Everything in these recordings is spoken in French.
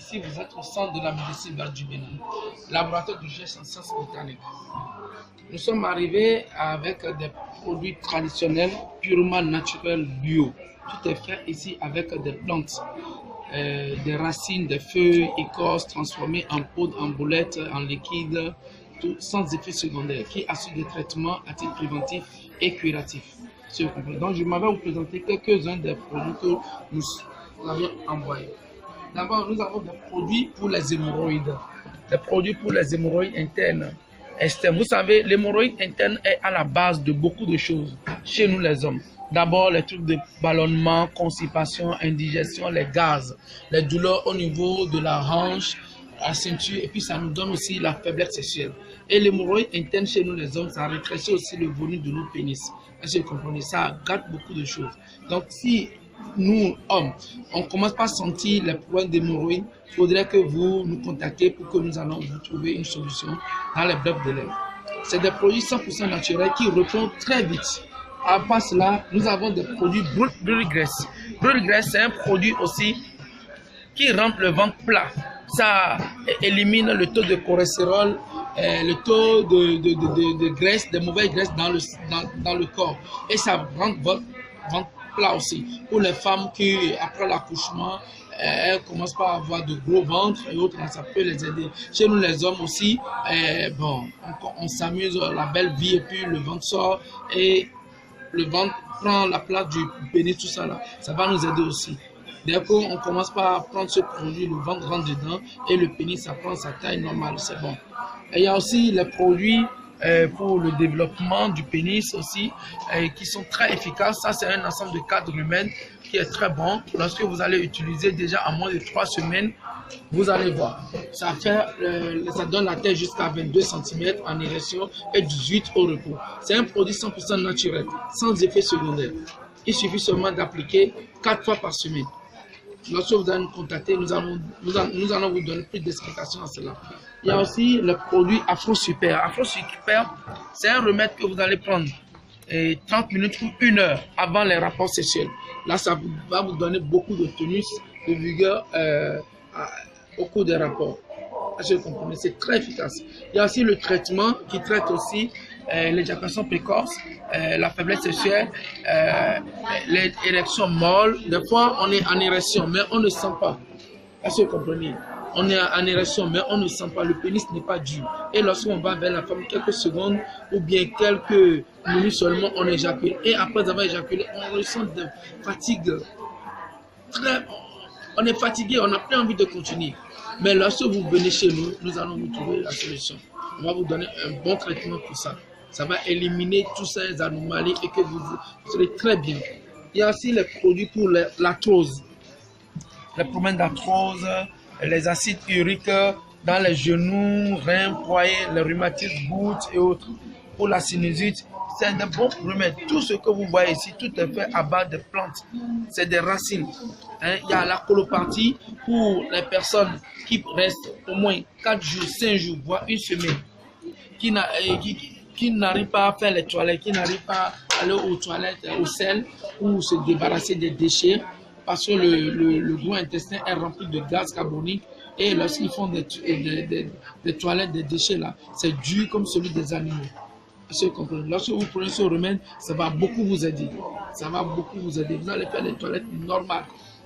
ici vous êtes au centre de la médecine verte du Bénin, laboratoire du geste en sciences botaniques. Nous sommes arrivés avec des produits traditionnels, purement naturels, bio. Tout est fait ici avec des plantes, des racines, des feuilles, écorces transformées en poudre, en boulettes, en liquide, tout sans effet secondaire, qui assure des traitements à titre préventif et curatif. Donc, je m'avais vous présenter quelques-uns des produits que nous avons envoyés. D'abord, nous avons des produits pour les hémorroïdes. Des produits pour les hémorroïdes internes, externes. Vous savez, l'hémorroïde interne est à la base de beaucoup de choses chez nous les hommes. D'abord, les trucs de ballonnement, constipation, indigestion, les gaz, les douleurs au niveau de la hanche, la ceinture, et puis ça nous donne aussi la faiblesse sexuelle. Et l'hémorroïde interne chez nous les hommes, ça rétrécit aussi le volume de nos pénis. Est-ce que vous comprenez? Ça gâte beaucoup de choses. Donc, si nous, hommes, on commence pas à sentir les problèmes d'hémorroïdes, il faudrait que vous nous contactiez pour que nous allons vous trouver une solution dans les brefs délais. C'est des produits 100% naturels qui répondent très vite. À part cela, nous avons des produits brûle-graisse. Brûle-graisse, c'est un produit aussi qui rend le ventre plat. Ça élimine le taux de cholestérol, le taux de graisse, de mauvaises graisses dans le corps. Et ça rend votre ventre plat aussi. Pour les femmes qui, après l'accouchement, elles commencent pas à avoir de gros ventres et autres, ça peut les aider. Chez nous les hommes aussi, bon, on s'amuse, la belle vie, et puis le ventre sort et le ventre prend la place du pénis, tout ça là. Ça va nous aider aussi. Dès qu'on commence par à prendre ce produit, le ventre rentre dedans et le pénis, ça prend sa taille normale, c'est bon. Et il y a aussi les produits pour le développement du pénis aussi, qui sont très efficaces. Ça, c'est un ensemble de cadres humains qui est très bon. Lorsque vous allez utiliser déjà en moins de 3 semaines, vous allez voir. Ça donne la taille jusqu'à 22 cm en érection et 18 au repos. C'est un produit 100% naturel, sans effet secondaire. Il suffit seulement d'appliquer 4 fois par semaine. Lorsque vous allez nous contacter, nous allons vous donner plus d'explications à cela. Il y a aussi le produit Afro Super. Afro Super, c'est un remède que vous allez prendre 30 minutes ou 1 heure avant les rapports sexuels. Là, ça va vous donner beaucoup de tonus, de vigueur au cours des rapports. Je comprends, c'est très efficace. Il y a aussi le traitement qui traite aussi l'éjaculation précoce, la faiblesse sexuelle, les érections molles. Des fois, on est en érection, mais on ne sent pas. Est-ce que vous comprenez? On est en érection, mais on ne sent pas. Le pénis n'est pas dur. Et lorsqu'on va vers la femme, quelques secondes ou bien quelques minutes seulement, on éjacule. Et après avoir éjaculé, on ressent de fatigue. On est fatigué, on n'a plus envie de continuer. Mais lorsque vous venez chez nous, nous allons vous trouver la solution. On va vous donner un bon traitement pour ça. Ça va éliminer toutes ces anomalies et que vous serez très bien. Il y a aussi les produits pour l'arthrose. Les problèmes d'arthrose, les acides uriques dans les genoux, reins, poignets, les rhumatismes, gouttes et autres. Pour la sinusite, c'est de bons remèdes. Tout ce que vous voyez ici, tout est fait à base de plantes. C'est des racines. Il y a la colopathie pour les personnes qui restent au moins 4 jours, 5 jours, voire une semaine, qui n'arrivent pas à faire les toilettes, qui n'arrivent pas à aller aux toilettes, au sel, ou se débarrasser des déchets, parce que le gros intestin est rempli de gaz carbonique. Et lorsqu'ils font des toilettes, des déchets là, c'est dur comme celui des animaux. Lorsque vous prenez ce remède, ça va beaucoup vous aider. Ça va beaucoup vous aider. Vous allez faire les toilettes normales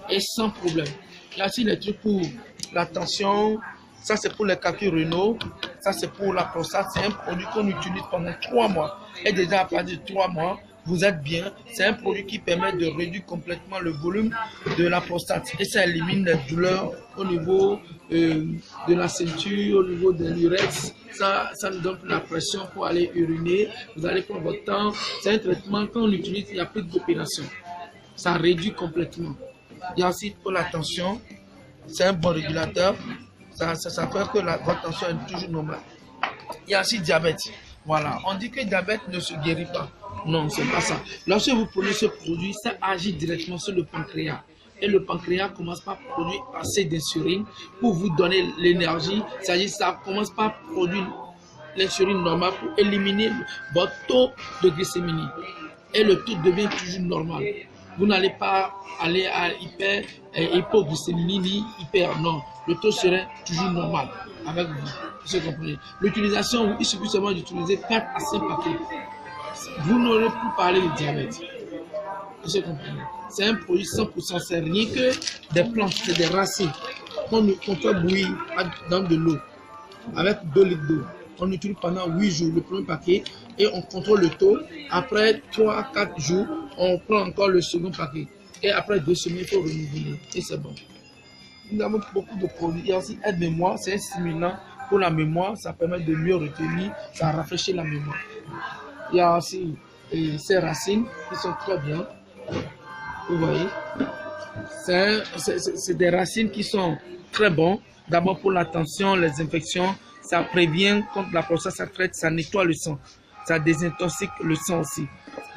et sans problème. Il y a aussi les trucs pour la tension. Ça, c'est pour les calculs rénaux. Ça, c'est pour la prostate. C'est un produit qu'on utilise pendant 3 mois. Et déjà, à partir de 3 mois, vous êtes bien. C'est un produit qui permet de réduire complètement le volume de la prostate. Et ça élimine les douleurs au niveau de la ceinture, au niveau de l'urex. Ça nous donne la pression pour aller uriner. Vous allez prendre votre temps. C'est un traitement qu'on utilise, il n'y a plus d'opération. Ça réduit complètement. Il y a aussi pour la tension. C'est un bon régulateur. Ça fait que votre tension est toujours normale. Il y a aussi diabète. Voilà. On dit que le diabète ne se guérit pas. Non, c'est pas ça. Lorsque vous prenez ce produit, ça agit directement sur le pancréas. Et le pancréas commence par produire assez d'insuline pour vous donner l'énergie. C'est-à-dire ça commence par produire l'insuline normale pour éliminer votre taux de glycémie. Et le taux devient toujours normal. Vous n'allez pas aller à hypoglycémie ni hyper, non. Le taux serait toujours normal avec vous. Vous comprenez. L'utilisation, il suffit seulement d'utiliser 4 à 5 paquets. Vous n'aurez plus parlé de diabète. Vous comprenez. C'est un produit 100%, c'est rien que des plantes, c'est des racines qu'on fait bouillir dans de l'eau avec 2 litres d'eau. On utilise pendant 8 jours le premier paquet et on contrôle le taux. Après 3 à 4 jours, on prend encore le second paquet. Et après 2 semaines, il faut renouveler. Et c'est bon. Nous avons beaucoup de produits. Il y a aussi aide-mémoire, c'est un stimulant pour la mémoire. Ça permet de mieux retenir, ça rafraîchit la mémoire. Il y a aussi ces racines qui sont très bien. Vous voyez, c'est des racines qui sont très bonnes. D'abord pour la tension, les infections. Ça prévient contre la prostate, ça traite, ça nettoie le sang. Ça désintoxique le sang aussi.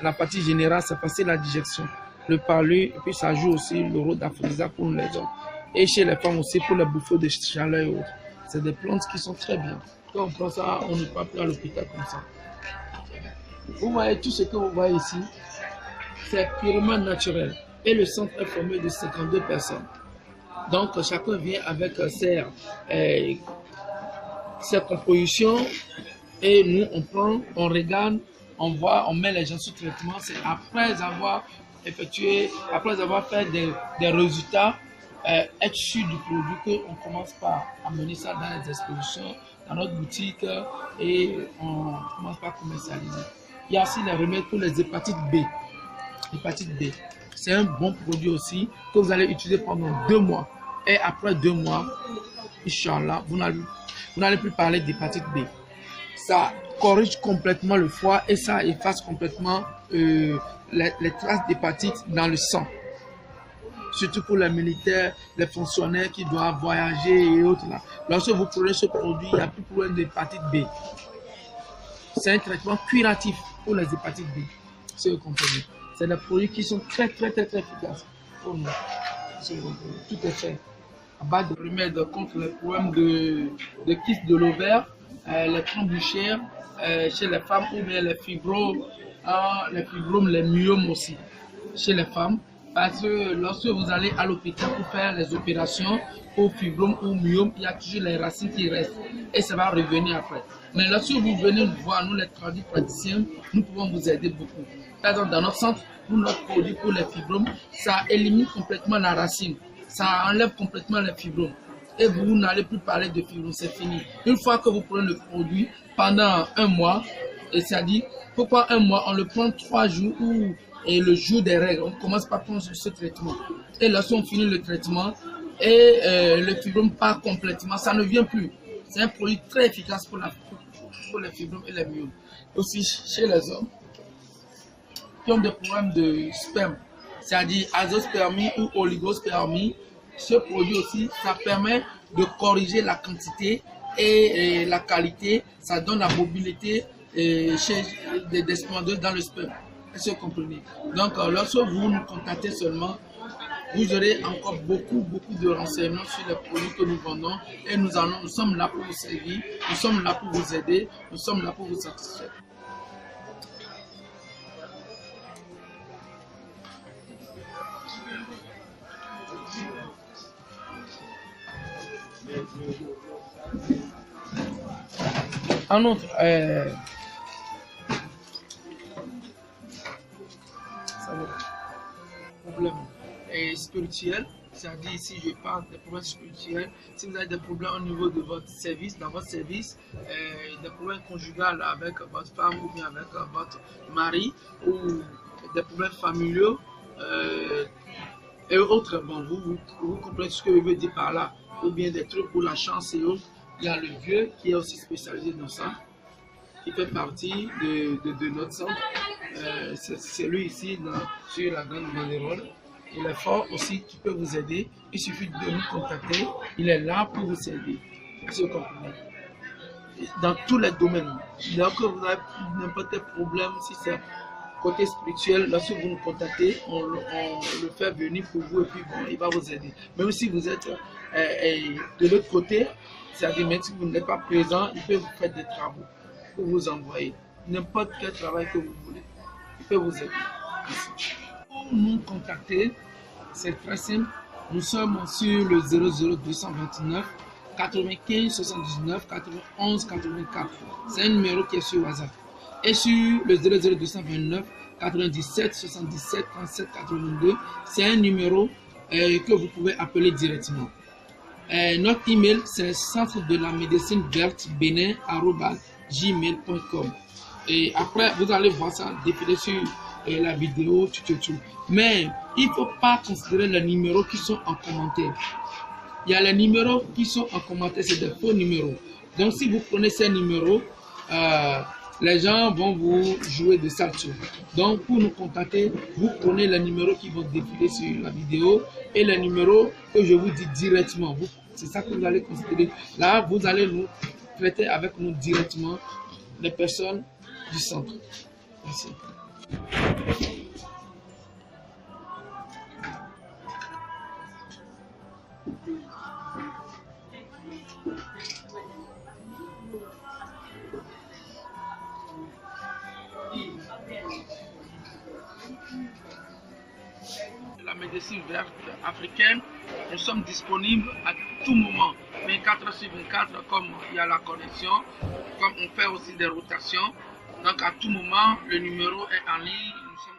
La partie générale, ça facilite la digestion. Le parlu, et puis ça joue aussi le rôle d'aphrodisiaque pour les hommes. Et chez les femmes aussi pour les bouffées de chaleur et autres. C'est des plantes qui sont très bien. Quand on prend ça, on ne part plus à l'hôpital comme ça. Vous voyez tout ce que vous voyez ici, c'est purement naturel. Et le centre est formé de 52 personnes. Donc chacun vient avec ses compositions et nous on prend, on regarde, on voit, on met les gens sous traitement. C'est après avoir effectué, après avoir fait des résultats, être sûr du produit qu'on commence par amener ça dans les expositions, dans notre boutique et on commence par commercialiser. Il y a aussi les remèdes pour les hépatites B. L'hépatite B, c'est un bon produit aussi que vous allez utiliser pendant 2 mois. Et après 2 mois, Inch'Allah, vous n'allez plus parler d'hépatite B. Ça corrige complètement le foie et ça efface complètement les traces d'hépatite dans le sang. Surtout pour les militaires, les fonctionnaires qui doivent voyager et autres. Là. Lorsque vous prenez ce produit, il n'y a plus de problème d'hépatite B. C'est un traitement curatif pour les hépatites B. C'est vous comprenez. C'est des produits qui sont très efficaces pour nous. Tout est fait à base de remèdes contre les problèmes de kyste de l'ovaire, les trompes bouchères chez les femmes ou bien les fibromes, les myomes aussi chez les femmes. Parce que lorsque vous allez à l'hôpital pour faire les opérations pour fibrome ou myome, il y a toujours les racines qui restent et ça va revenir après. Mais lorsque vous venez nous voir, nous les praticiens, nous pouvons vous aider beaucoup. Par exemple, dans notre centre, pour notre produit pour les fibromes, ça élimine complètement la racine. Ça enlève complètement les fibromes. Et vous n'allez plus parler de fibromes, c'est fini. Une fois que vous prenez le produit pendant 1 mois, et c'est-à-dire, pourquoi 1 mois? On le prend 3 jours et le jour des règles, on commence par prendre ce traitement. Et lorsqu'on finit le traitement, et le fibrome part complètement, ça ne vient plus. C'est un produit très efficace pour les fibromes et les myomes. Aussi chez les hommes qui ont des problèmes de sperme, c'est-à-dire azospermie ou oligospermie, ce produit aussi, ça permet de corriger la quantité et la qualité, ça donne la mobilité chez des spermatozooïdes dans le sperme. Est-ce que vous comprenez? Donc, lorsque vous nous contactez seulement, vous aurez encore beaucoup de renseignements sur les produits que nous vendons et nous sommes là pour vous servir, nous sommes là pour vous aider, nous sommes là pour vous satisfaire. En outre, problème spirituel, c'est-à-dire ici je parle des problèmes spirituels. Si vous avez des problèmes au niveau de votre service, dans votre service, des problèmes conjugaux avec votre femme ou bien avec votre mari, ou des problèmes familiaux et autres, bon, vous comprenez ce que je veux dire par là, ou bien des trucs pour la chance et autres. Il y a le vieux qui est aussi spécialisé dans ça, qui fait partie de notre centre. C'est lui ici sur la grande banderole. Il est fort aussi, qui peut vous aider. Il suffit de nous contacter. Il est là pour vous aider. Si vous comprenez. Dans tous les domaines. Lorsque vous avez n'importe quel problème, si c'est côté spirituel, lorsque vous nous contactez, on le fait venir pour vous et puis bon, il va vous aider. Même si vous êtes de l'autre côté, c'est-à-dire même si vous n'êtes pas présent, il peut vous faire des travaux pour vous envoyer. N'importe quel travail que vous voulez, il peut vous aider. Merci. nous contacter, c'est très simple. Nous sommes sur le 00229 95 79 91 84. C'est un numéro qui est sur WhatsApp. Et sur le 00229 97 77 37 82, c'est un numéro que vous pouvez appeler directement. Notre email, c'est centre de la médecine verte benin@gmail.com. Et après, vous allez voir ça défiler sur la vidéo, tout. Mais il ne faut pas considérer les numéros qui sont en commentaire. Il y a les numéros qui sont en commentaire, c'est des faux numéros. Donc, si vous prenez ces numéros, les gens vont vous jouer de sales tours. Donc, pour nous contacter, vous prenez les numéros qui vont défiler sur la vidéo et les numéros que je vous dis directement. C'est ça que vous allez considérer. Là, vous allez nous traiter avec nous directement les personnes du centre. Merci. La médecine verte africaine, nous sommes disponibles à tout moment, 24 sur 24, comme il y a la connexion, comme on fait aussi des rotations. Donc à tout moment, le numéro est en ligne. Nous sommes